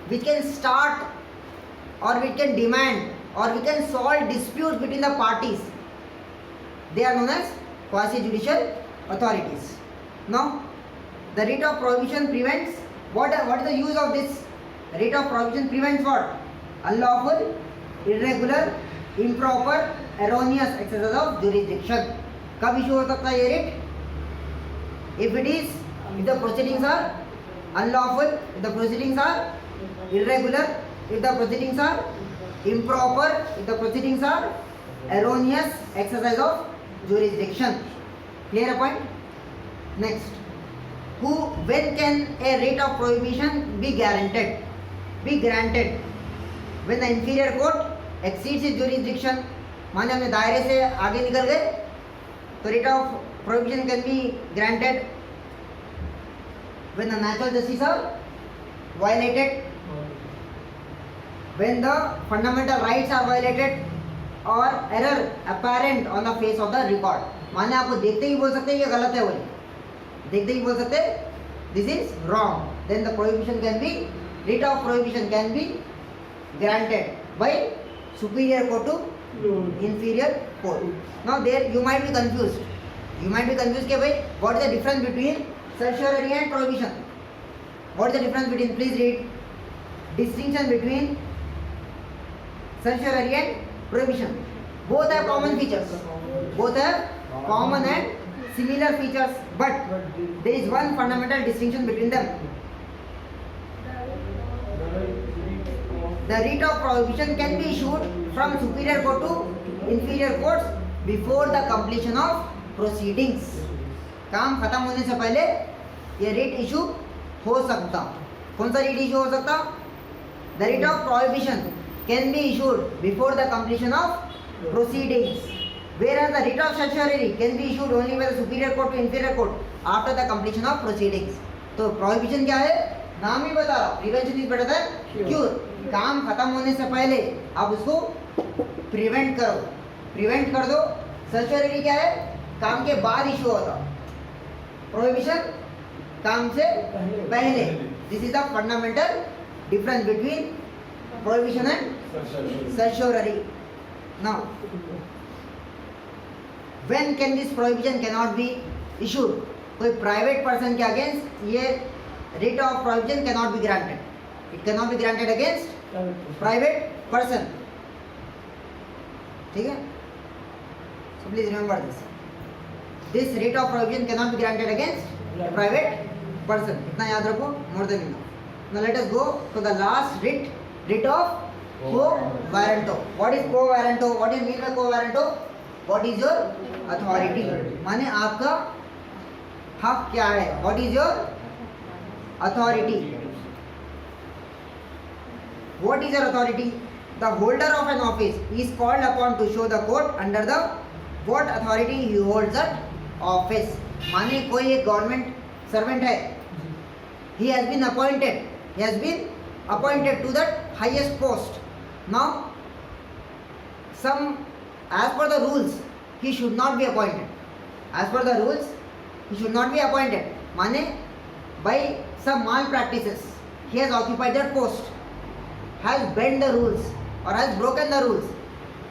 which can start or we can demand or we can solve disputes between the parties. They are known as quasi-judicial authorities. Now, the writ of prohibition prevents what is the use of this? Writ of prohibition prevents what? Unlawful, irregular, improper, erroneous exercise of jurisdiction. कब issue हो सकता है ये writ? If the proceedings are unlawful, if the proceedings are irregular, if the proceedings are improper, if the proceedings are erroneous exercise of jurisdiction. Clear a point? Next, when can a writ of prohibition be granted? When the inferior court exceeds its jurisdiction. माने हमने दायरे से आगे निकल गए तो writ of prohibition can be granted when the natural justice are violated, when the fundamental rights are violated or error apparent on the face of the record. माने आपको देखते ही बोल सकते हैं ये गलत है बोले, देखते ही बोल सकते हैं this is wrong, then the prohibition can be, writ of prohibition can be granted by superior court to inferior court. Now there you might be confused. You might be confused कि भाई what is the difference between certiorari and prohibition? What is the difference between? Please read. Distinction between certiorari and prohibition. Both have common features. Both have common and similar features, but there is one fundamental distinction between them. The writ of prohibition can be issued from superior court to inferior courts before the completion of proceedings. काम खत्म होने से पहले ये writ issue हो सकता. कौन सा writ issue हो सकता? The writ of prohibition can be issued before the completion of proceedings, whereas the writ of certiorari can be issued only by the superior court to inferior court after the completion of proceedings. तो prohibition क्या है? नाम ही बता रहा. Prevention is better than cure. काम खत्म होने से पहले आप उसको प्रिवेंट करो, प्रिवेंट कर दो. सर्चरी क्या है? काम के बाद इशू होता. प्रोहिबिशन काम से पहले. This is the fundamental difference between prohibition and certiorari. Now when can this prohibition can not be issued? कोई प्राइवेट पर्सन के अगेंस्ट ये writ of prohibition cannot be granted. It cannot be granted against private person. ठीक है? So please remember this. This writ of prohibition cannot be granted against a private person. इतना याद रखो, more than enough. Now let us go to the last writ, writ of quo warranto. What is quo warranto? What do you mean by quo warranto? What is your authority? माने आपका हक क्या है? What is your authority? What is your authority? The holder of an office is called upon to show the court under the what authority he holds that office. माने कोई एक government servant है, he has been appointed to that highest post. Now some, as per the rules he should not be appointed. As per the rules he should not be appointed. माने by some malpractices he has occupied that post, has bent the rules or has broken the rules.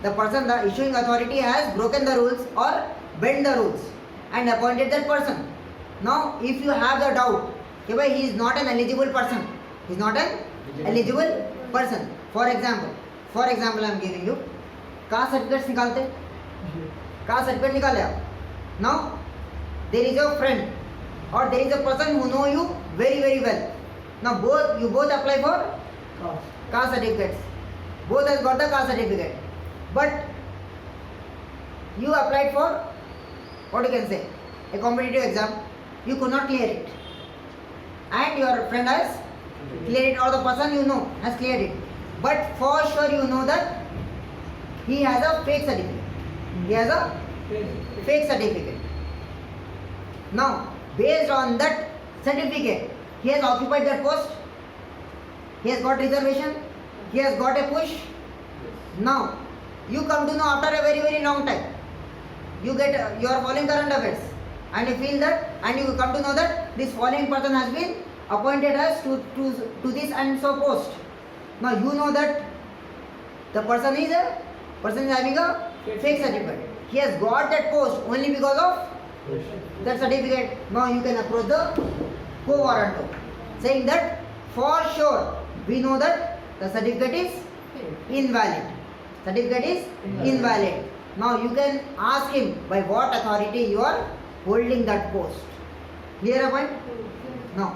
The person, the issuing authority has broken the rules or bent the rules and appointed that person. Now if you have the doubt कि भाई he is not an eligible person, he is not an eligible person. For example I am giving you, caste certificates निकालते, caste certificate निकाले आप. Now there is a friend or there is a person who know you very very well. Now you both apply for caste certificates. Both has got the caste certificate, but you applied for what you can say a competitive exam. You could not clear it, and your friend has cleared it, or the person you know has cleared it. But for sure you know that he has a fake certificate. He has a fake certificate. Now based on that certificate he has occupied that post, he has got reservation, he has got a push. Now you come to know after a very very long time, you are following current affairs and you feel that, and you come to know that this following person has been appointed as to this and so post. Now you know that the person is having a fake certificate. He has got that post only because of that certificate. Now you can approach the quo warranto, saying that for sure we know that the certificate is invalid. Certificate is invalid. Now you can ask him by what authority you are holding that post. Clear a point? Now,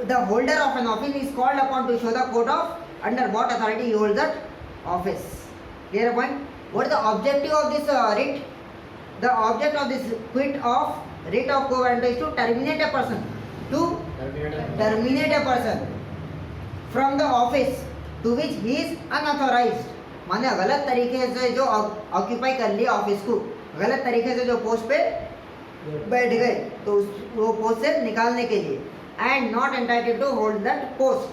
the holder of an office is called upon to show the court of under what authority he holds that office. Clear a point? What is the objective of this writ? The object of this quit of writ of quo warranto is to terminate a person. To terminate a person from the office to which he is unauthorized. माने गलत तरीके से जो occupy कर लिया office को, गलत तरीके से जो पोस्ट पे बैठ गए, तो वो पोस्ट से निकालने के लिए and not entitled to hold that post.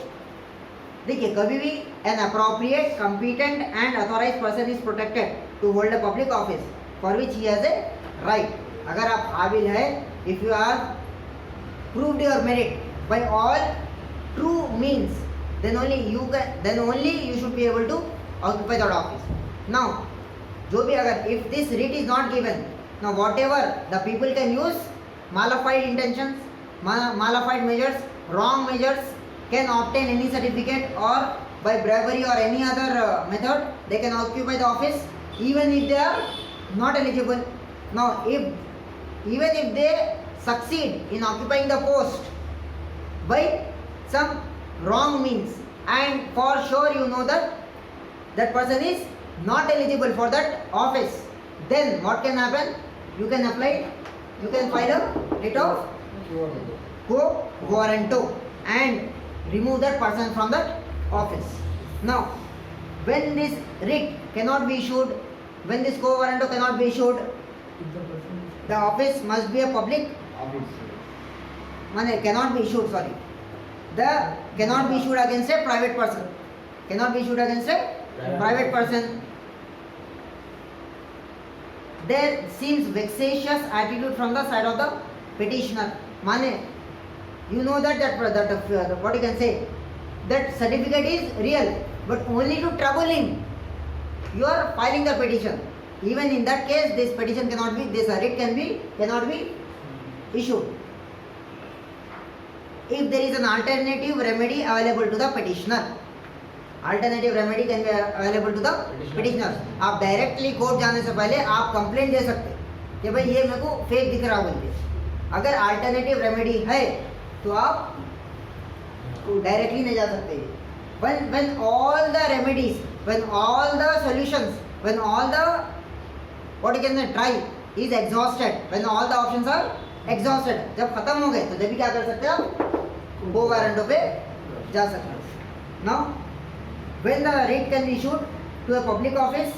देखिए, कभी भी an appropriate competent and authorized person is protected to hold a public office for which he has a right. अगर आप काबिल है, if you are proved your merit by all true means, then only you should be able to occupy that office. Now, जो भी अगर if this writ is not given, now whatever the people can use malified intentions, malified measures, wrong measures, can obtain any certificate or by bribery or any other method they can occupy the office even if they are not eligible. Now, even if they succeed in occupying the post by some wrong means and for sure you know that that person is not eligible for that office, then what can happen? You can file a writ of quo warranto and remove that person from that office. Now, when this writ cannot be issued, when this quo warranto cannot be issued, the office must be a public office. Cannot be issued, sorry. Cannot be issued against a private person. Cannot be issued against a private person. There seems vexatious attitude from the side of the petitioner. Mane, you know that what you can say, that certificate is real, but only to trouble him, you are filing the petition. Even in that case, this petition cannot be, this writ cannot be issued. If there is an alternative remedy available to the petitioner, alternative remedy can be available to the petitioner. आप directly court जाने से पहले आप complaint दे सकते कि भाई ये मेरे को फेक दिख रहा बोल के. अगर अल्टरनेटिव रेमेडी है तो आप डायरेक्टली नहीं जा सकते. when all the remedies, when all the solutions, when all the what you can say try is exhausted, when all the options are exhausted, जब खत्म हो गए तो जब भी क्या कर सकते हैं आप quo warranto पे जा सकते हैं. Now, when the writ can be issued to a public office,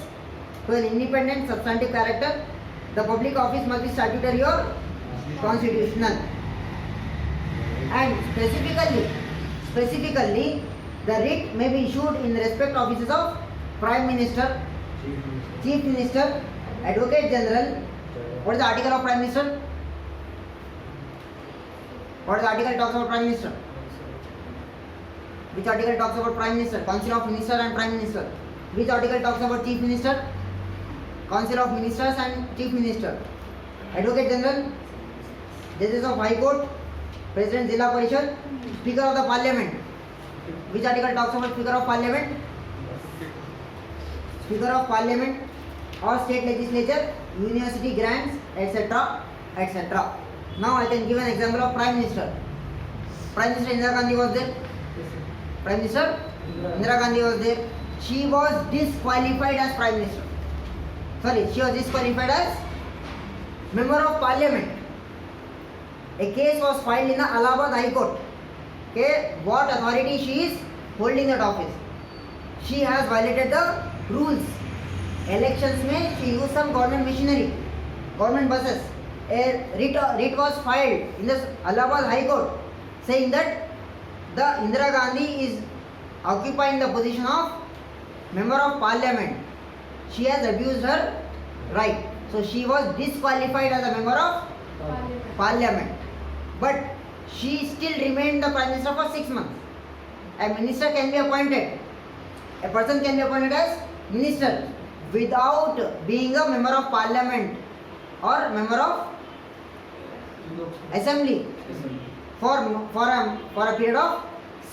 to an independent substantive character, the public office must be statutory or constitutional. And specifically, the writ may be issued in respect of offices of Prime Minister, Chief Minister, Advocate General. What is the article of Prime Minister? What is the article talks about Prime Minister? Which article talks about Prime Minister? Council of Minister and Prime Minister. Which article talks about Chief Minister? Council of Ministers and Chief Minister. Advocate General, Judges of High Court, President Zilla Parishad, Speaker of the Parliament. Which article talks about Speaker of Parliament? Speaker of Parliament or State Legislature, University grants, etc., etc. Now I can give an example of Prime Minister. Prime Minister Indira Gandhi was there. Prime Minister Indira Gandhi was there. She was disqualified as Prime Minister. Sorry, she was disqualified as Member of Parliament. A case was filed in the Allahabad High Court. Okay, what authority she is holding that office? She has violated the rules. Elections में she used some government machinery, government buses. A writ was filed in the Allahabad High Court saying that the Indira Gandhi is occupying the position of Member of Parliament. She has abused her right. So she was disqualified as a Member of Parliament. But she still remained the Prime Minister for 6 months. a minister can be appointed. A person can be appointed as minister without being a member of parliament or member of assembly for a period of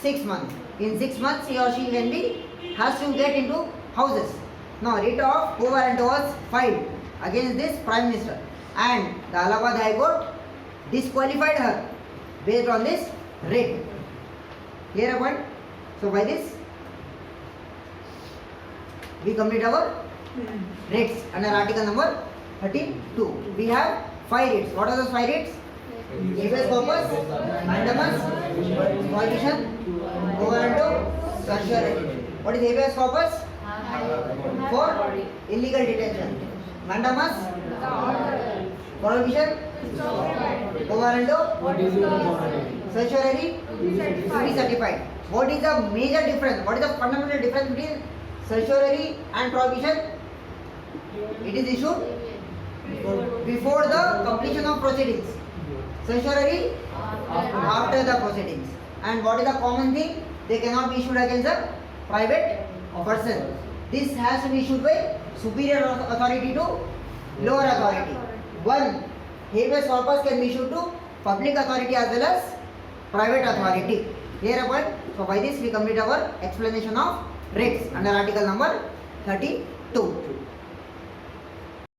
6 months. In 6 months, he or she has to get into houses. Now, writ of quo warranto was filed against this Prime Minister, and the Allahabad High Court disqualified her based on this writ. Clear a point? So, by this, we complete our writs under article number 32. We have 5 writs. What are those 5 writs? Habeas corpus, mandamus, prohibition, quo warranto, certiorari. What is habeas corpus? For illegal detention. Mandamus, prohibition, quo warranto, certiorari, to be certified. What is the major difference? What is the fundamental difference between certiorari and prohibition? It is issued before the completion of proceedings. Certiorari after the proceedings. And what is the common thing? They cannot be issued against a private person. This has to be issued by superior authority to lower authority. One, habeas corpus can be issued to public authority as well as private authority. Clear a point? So by this we complete our explanation of writs under article number 32.